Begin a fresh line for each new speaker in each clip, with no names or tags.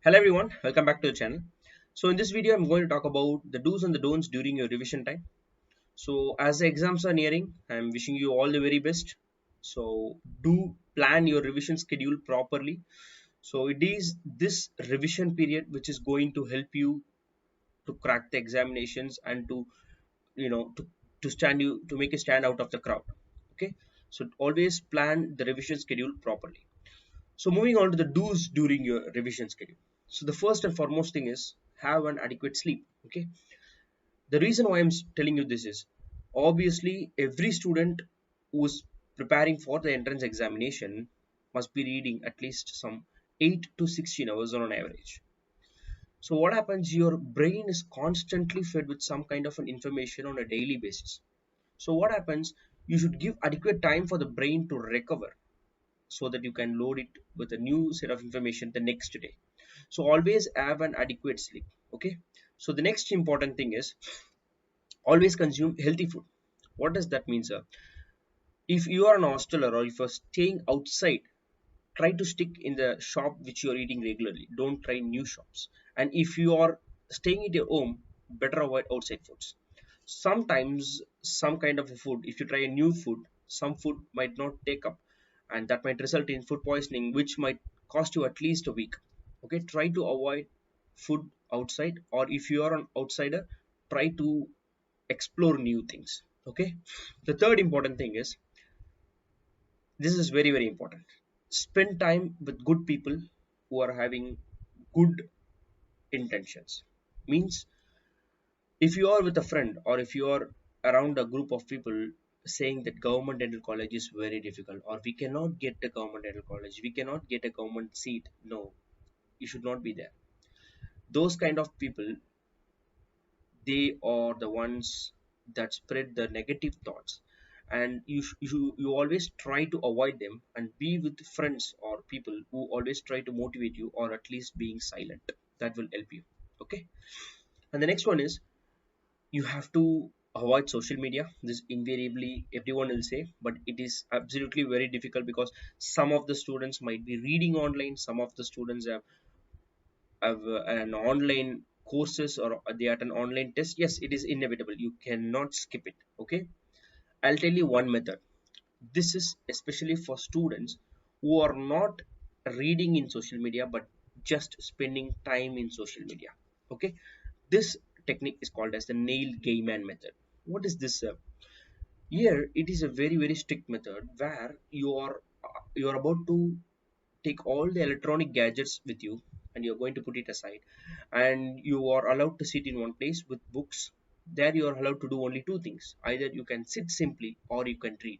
Hello everyone, welcome back to the channel. So in this video I'm going to talk about the do's and the don'ts during your revision time. So as the exams are nearing, I'm wishing you all the very best. So do plan your revision schedule properly. So it is this revision period which is going to help you to crack the examinations and to you know to, to stand you to make a stand out of the crowd. Okay, so always plan the revision schedule properly. So moving on to the do's during your revision schedule. So the first and foremost thing is have an adequate sleep. Okay. The reason why I'm telling you this is obviously every student who's preparing for the entrance examination must be reading at least some 8 to 16 hours on an average. So what happens? Your brain is constantly fed with some kind of an information on a daily basis. So what happens? You should give adequate time for the brain to recover so that you can load it with a new set of information the next day. So always have an adequate sleep. Okay, so the next important thing is always consume healthy food. What does that mean, sir? If you are an hosteler or if you're staying outside, try to stick in the shop which you're eating regularly. Don't try new shops. And if you are staying at your home, better avoid outside foods. Sometimes some kind of a food, if you try a new food, some food might not take up, and that might result in food poisoning, which might cost you at least a week. Okay, try to avoid food outside, or if you are an outsider, try to explore new things. Okay, the third important thing is, this is very important, spend time with good people who are having good intentions. Means if you are with a friend or if you are around a group of people saying that government dental college is very difficult, or we cannot get a government dental college, we cannot get a government seat, no, you should not be there. Those kind of people, they are the ones that spread the negative thoughts, and you always try to avoid them and be with friends or people who always try to motivate you, or at least being silent. That will help you. Okay, and the next one is you have to avoid social media. This invariably everyone will say, but it is absolutely very difficult because some of the students might be reading online, some of the students have an online courses, or they are an online test. Yes, it is inevitable, you cannot skip it. Okay, I'll tell you one method. This is especially for students who are not reading in social media but just spending time in social media. Okay, this technique is called as the nail gaiman method. What is this? Here it is a very strict method where you are about to take all the electronic gadgets with you, and you're going to put it aside, and you are allowed to sit in one place with books. There you are allowed to do only two things: either you can sit simply or you can read.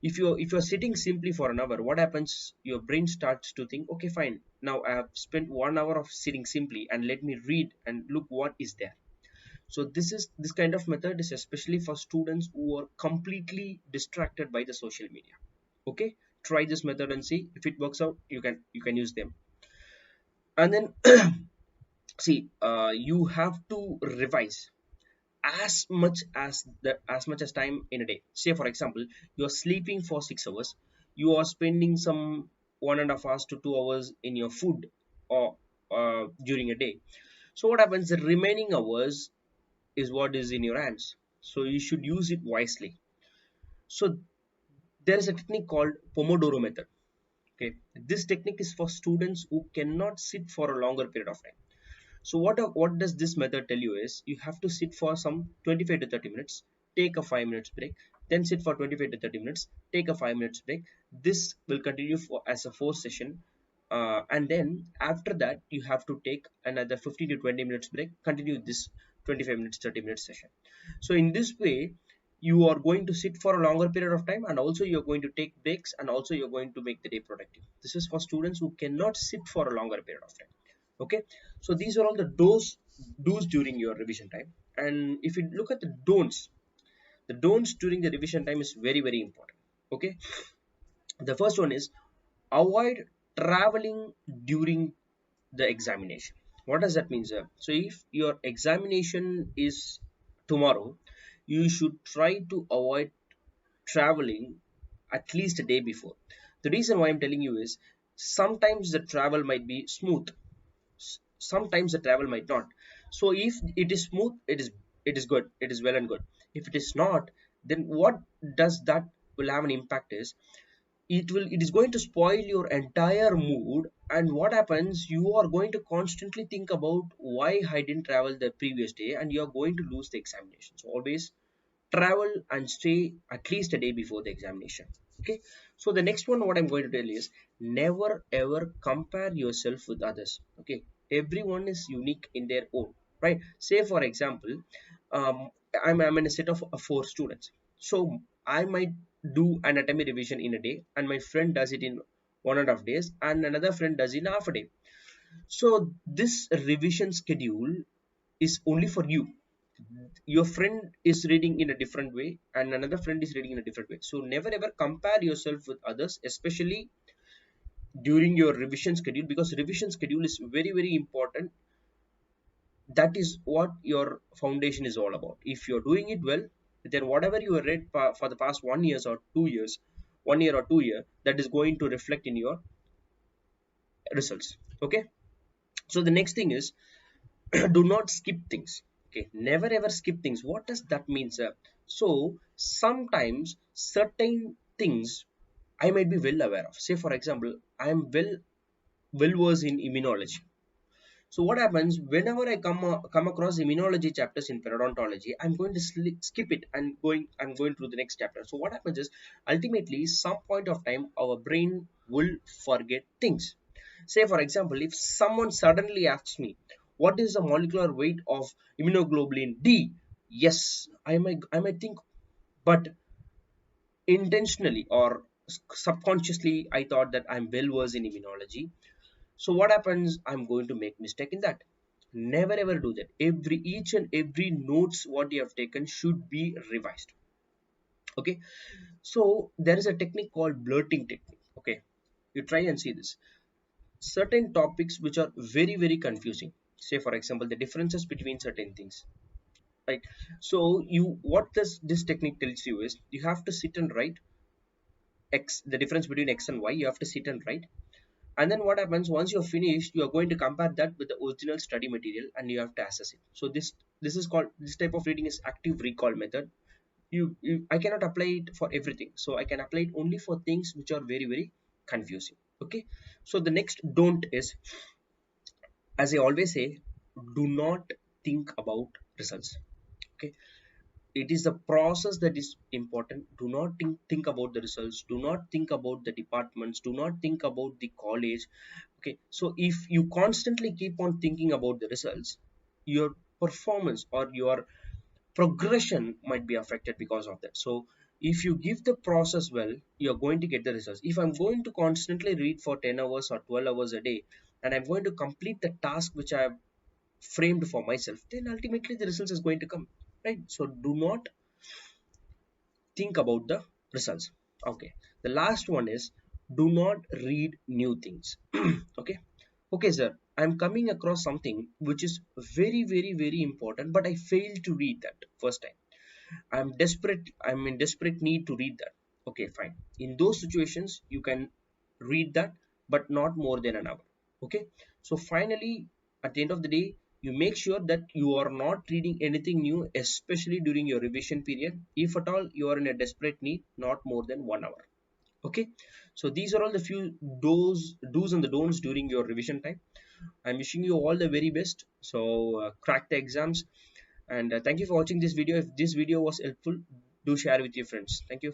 If you're sitting simply for an hour, what happens? Your brain starts to think, okay, fine, now I have spent 1 hour of sitting simply, and let me read and look what is there. So this kind of method is especially for students who are completely distracted by the social media. Okay, try this method and see if it works out. You can use them. And then see, you have to revise as much as time in a day. Say for example, you're sleeping for 6 hours, you are spending some 1.5 hours to 2 hours in your food, or during a day. So what happens? The remaining hours is what is in your hands, so you should use it wisely. So there is a technique called Pomodoro method. Okay, this technique is for students who cannot sit for a longer period of time. So what does this method tell you is, you have to sit for some 25 to 30 minutes, take a 5 minutes break, then sit for 25 to 30 minutes, take a 5 minutes break. This will continue for as a 4 session, and then after that you have to take another 15 to 20 minutes break, continue this 25 minutes 30 minutes session. So in this way you are going to sit for a longer period of time, and also you're going to take breaks, and also you're going to make the day productive. This is for students who cannot sit for a longer period of time. Okay, so these are all the do's during your revision time. And if you look at the don'ts during the revision time is very important. Okay, the first one is avoid traveling during the examination. What does that mean, sir? So if your examination is tomorrow, you should try to avoid traveling at least a day before. The reason why I'm telling you is, sometimes the travel might be smooth, sometimes the travel might not. So if it is smooth, it is good, it is well and good. If it is not, then what does that will have an impact is, it is going to spoil your entire mood. And what happens, you are going to constantly think about why I didn't travel the previous day, and you are going to lose the examination. So always travel and stay at least a day before the examination. Okay, so the next one what I'm going to tell is, never ever compare yourself with others. Okay, everyone is unique in their own right. Say for example, I'm in a set of four students. So I might do an anatomy revision in a day, and my friend does it in 1.5 days, and another friend does it in half a day. So this revision schedule is only for you. Your friend is reading in a different way, and another friend is reading in a different way. So never ever compare yourself with others, especially during your revision schedule, because revision schedule is very very important. That is what your foundation is all about. If you're doing it well, then whatever you have read for the past 1 years or 2 years, 1 year or 2 year, that is going to reflect in your results. Okay, so the next thing is, do not skip things. Okay, never ever skip things. What does that mean, sir? So sometimes certain things I might be well aware of. Say for example, I am well versed in immunology. So what happens, whenever I come across immunology chapters in periodontology, I'm going to skip it and I'm going through the next chapter. So what happens is, ultimately some point of time our brain will forget things. Say for example, if someone suddenly asks me, what is the molecular weight of immunoglobulin D? Yes, I might think, but intentionally or subconsciously I thought that I'm well versed in immunology. So what happens, I'm going to make mistake in that. Never ever do that. Each and every notes what you have taken should be revised. Okay, so there is a technique called blurting technique. Okay, you try and see this. Certain topics which are very very confusing, say for example the differences between certain things, right? So you, what this technique tells you is, you have to sit and write x, the difference between x and y, you have to sit and write. And then what happens, once you're finished, you are going to compare that with the original study material, and you have to assess it. So this is called, this type of reading is active recall method. I cannot apply it for everything, so I can apply it only for things which are very very confusing. Okay, so the next don't is, as I always say, do not think about results. Okay, it is the process that is important. Do not think about the results, do not think about the departments, do not think about the college. Okay, so if you constantly keep on thinking about the results, your performance or your progression might be affected because of that. So if you give the process well, you're going to get the results. If I'm going to constantly read for 10 hours or 12 hours a day, and I'm going to complete the task which I have framed for myself, then ultimately the results is going to come, right? So do not think about the results. Okay, the last one is, do not read new things. Okay, okay sir, I'm coming across something which is very very very important, but I failed to read that first time. I'm in desperate need to read that. Okay, fine. In those situations you can read that, but not more than an hour. Okay, so finally, at the end of the day, you make sure that you are not reading anything new, especially during your revision period. If at all you are in a desperate need, not more than 1 hour. Okay, so these are all the few do's and the don'ts during your revision time. I'm wishing you all the very best. So crack the exams, and thank you for watching this video. If this video was helpful, do share with your friends. Thank you.